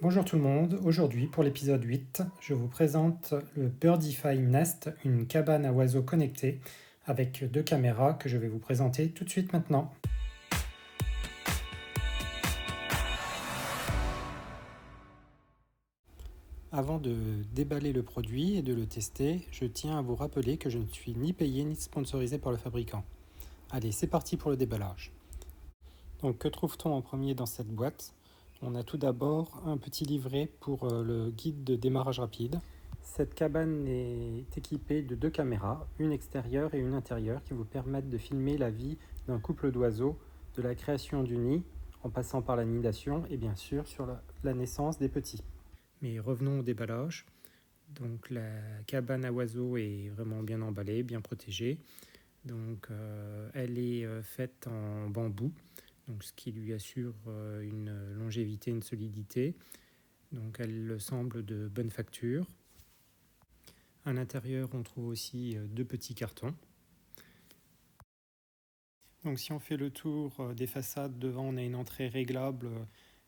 Bonjour tout le monde, aujourd'hui pour l'épisode 8, je vous présente le Birdify Nest, une cabane à oiseaux connectée avec deux caméras que je vais vous présenter tout de suite maintenant. Avant de déballer le produit et de le tester, je tiens à vous rappeler que je ne suis ni payé ni sponsorisé par le fabricant. Allez, c'est parti pour le déballage. Donc que trouve-t-on en premier dans cette boîte? On a tout d'abord un petit livret pour le guide de démarrage rapide. Cette cabane est équipée de deux caméras, une extérieure et une intérieure, qui vous permettent de filmer la vie d'un couple d'oiseaux, de la création du nid, en passant par la nidation et bien sûr sur la naissance des petits. Mais revenons au déballage. Donc la cabane à oiseaux est vraiment bien emballée, bien protégée. Donc elle est faite en bambou, donc ce qui lui assure une longévité, une solidité. Donc elle semble de bonne facture. À l'intérieur, on trouve aussi deux petits cartons. Donc si on fait le tour des façades, devant on a une entrée réglable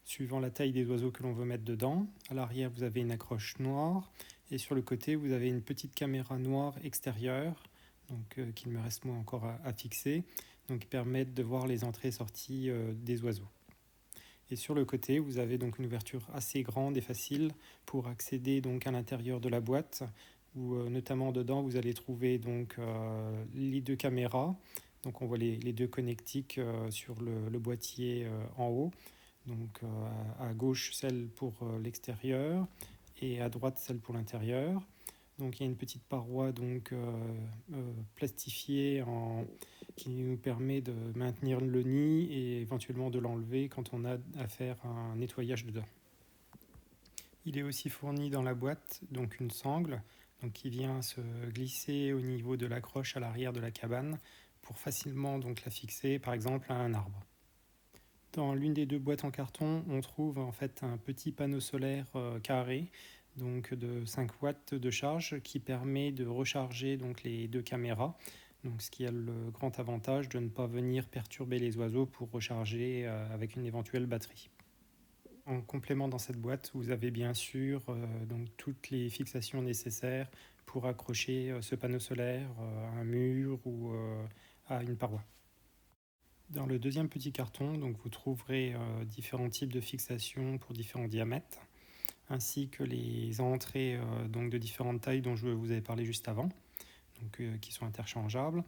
suivant la taille des oiseaux que l'on veut mettre dedans. À l'arrière, vous avez une accroche noire et sur le côté, vous avez une petite caméra noire extérieure, donc qu'il me reste moi encore à fixer, donc qui permettent de voir les entrées et sorties des oiseaux. Et sur le côté, vous avez donc une ouverture assez grande et facile pour accéder donc à l'intérieur de la boîte, où notamment dedans vous allez trouver donc les deux caméras. Donc on voit les deux connectiques sur le boîtier en haut. Donc à gauche celle pour l'extérieur et à droite celle pour l'intérieur. Donc il y a une petite paroi donc plastifiée qui nous permet de maintenir le nid et éventuellement de l'enlever quand on a à faire un nettoyage dedans. Il est aussi fourni dans la boîte donc une sangle donc qui vient se glisser au niveau de l'accroche à l'arrière de la cabane pour facilement donc la fixer par exemple à un arbre. Dans l'une des deux boîtes en carton, on trouve en fait un petit panneau solaire carré donc de 5 watts de charge qui permet de recharger donc les deux caméras. Donc, ce qui a le grand avantage de ne pas venir perturber les oiseaux pour recharger avec une éventuelle batterie. En complément dans cette boîte, vous avez bien sûr donc toutes les fixations nécessaires pour accrocher ce panneau solaire à un mur ou à une paroi. Dans le deuxième petit carton, donc vous trouverez différents types de fixations pour différents diamètres, ainsi que les entrées donc de différentes tailles dont je vous avais parlé juste avant, donc, qui sont interchangeables.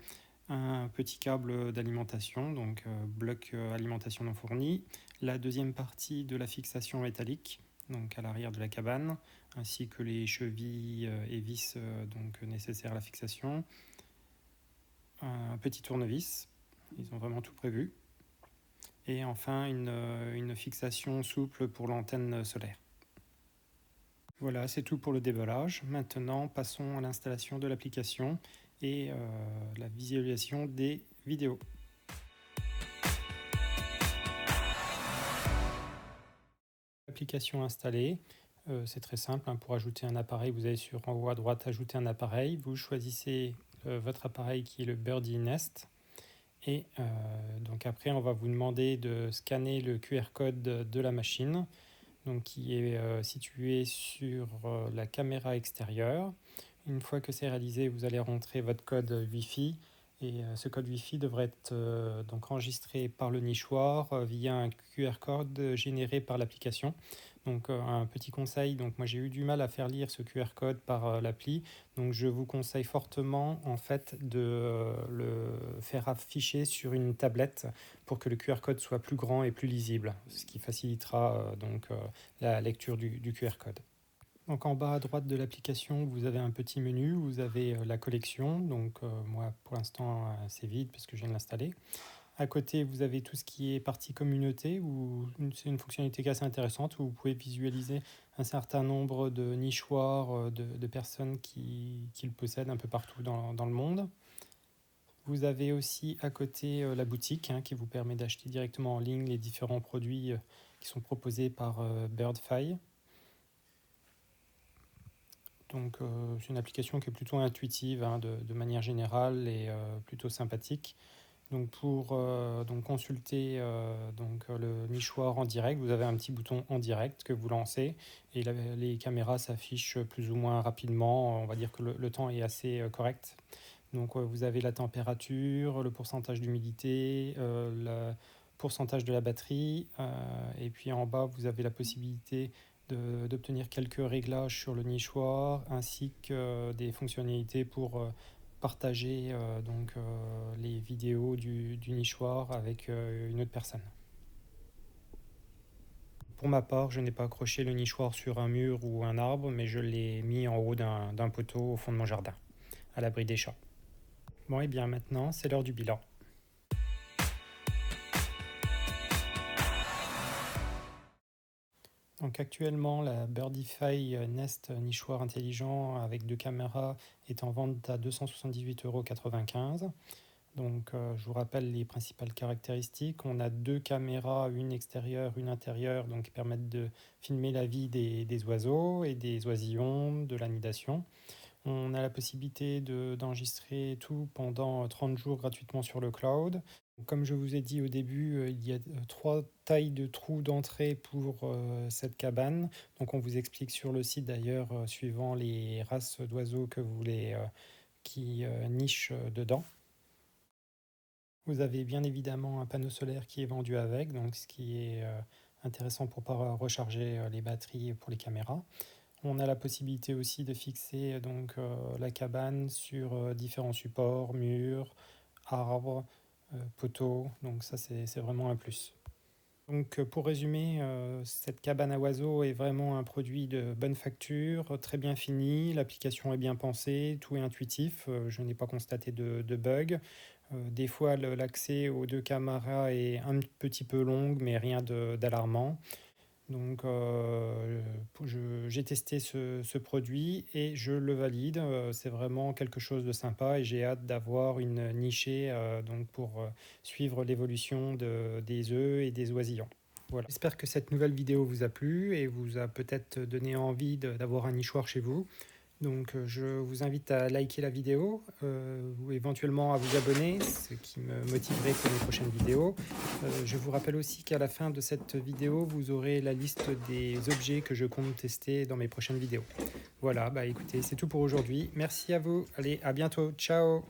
Un petit câble d'alimentation, donc bloc alimentation non fourni. La deuxième partie de la fixation métallique, donc à l'arrière de la cabane, ainsi que les chevilles et vis donc nécessaires à la fixation. Un petit tournevis, ils ont vraiment tout prévu. Et enfin une fixation souple pour l'antenne solaire. Voilà, c'est tout pour le déballage. Maintenant, passons à l'installation de l'application et la visualisation des vidéos. L'application installée, c'est très simple. Pour ajouter un appareil, vous allez sur en haut à droite ajouter un appareil. Vous choisissez votre appareil qui est le Birdie Nest. Et donc après, on va vous demander de scanner le QR code de la machine, donc qui est situé sur la caméra extérieure. Une fois que c'est réalisé, vous allez rentrer votre code Wi-Fi et ce code Wi-Fi devrait être donc enregistré par le nichoir via un QR code généré par l'application. Donc un petit conseil, donc moi j'ai eu du mal à faire lire ce QR code par l'appli, donc je vous conseille fortement en fait de le faire afficher sur une tablette pour que le QR code soit plus grand et plus lisible, ce qui facilitera la lecture du QR code. Donc en bas à droite de l'application, vous avez un petit menu, vous avez la collection, donc moi pour l'instant c'est vide parce que je viens de l'installer. À côté, vous avez tout ce qui est partie communauté, où c'est une fonctionnalité assez intéressante où vous pouvez visualiser un certain nombre de nichoirs de personnes qui le possèdent un peu partout dans le monde. Vous avez aussi à côté la boutique qui vous permet d'acheter directement en ligne les différents produits qui sont proposés par Birdify. Donc c'est une application qui est plutôt intuitive de manière générale et plutôt sympathique. Donc pour consulter le nichoir en direct, vous avez un petit bouton en direct que vous lancez et les caméras s'affichent plus ou moins rapidement. On va dire que le temps est assez correct. Donc vous avez la température, le pourcentage d'humidité, le pourcentage de la batterie et puis en bas vous avez la possibilité d'obtenir quelques réglages sur le nichoir ainsi que des fonctionnalités pour partager les vidéos du nichoir avec une autre personne. Pour ma part, je n'ai pas accroché le nichoir sur un mur ou un arbre, mais je l'ai mis en haut d'un poteau au fond de mon jardin, à l'abri des chats. Bon, et bien maintenant, c'est l'heure du bilan. Donc actuellement, la Birdify Nest nichoir intelligent avec 2 caméras est en vente à 278,95 €. Donc je vous rappelle les principales caractéristiques. On a 2 caméras, une extérieure, une intérieure, donc qui permettent de filmer la vie des oiseaux et des oisillons, de la nidation. On a la possibilité d'enregistrer tout pendant 30 jours gratuitement sur le cloud. Comme je vous ai dit au début, il y a 3 tailles de trous d'entrée pour cette cabane. Donc on vous explique sur le site d'ailleurs, suivant les races d'oiseaux que vous voulez qui nichent dedans. Vous avez bien évidemment un panneau solaire qui est vendu avec, donc ce qui est intéressant pour pouvoir recharger les batteries pour les caméras. On a la possibilité aussi de fixer la cabane sur différents supports, murs, arbres, poteaux, donc ça c'est vraiment un plus. Donc pour résumer, cette cabane à oiseaux est vraiment un produit de bonne facture, très bien fini, l'application est bien pensée, tout est intuitif, je n'ai pas constaté de bug. Des fois l'accès aux 2 caméras est un petit peu long, mais rien d'alarmant. Donc j'ai testé ce produit et je le valide. C'est vraiment quelque chose de sympa et j'ai hâte d'avoir une nichée pour suivre l'évolution des œufs et des oisillons. Voilà. J'espère que cette nouvelle vidéo vous a plu et vous a peut-être donné envie d'avoir un nichoir chez vous. Donc je vous invite à liker la vidéo ou éventuellement à vous abonner, ce qui me motiverait pour les prochaines vidéos. Je vous rappelle aussi qu'à la fin de cette vidéo, vous aurez la liste des objets que je compte tester dans mes prochaines vidéos. Voilà, bah écoutez, c'est tout pour aujourd'hui. Merci à vous. Allez, à bientôt. Ciao!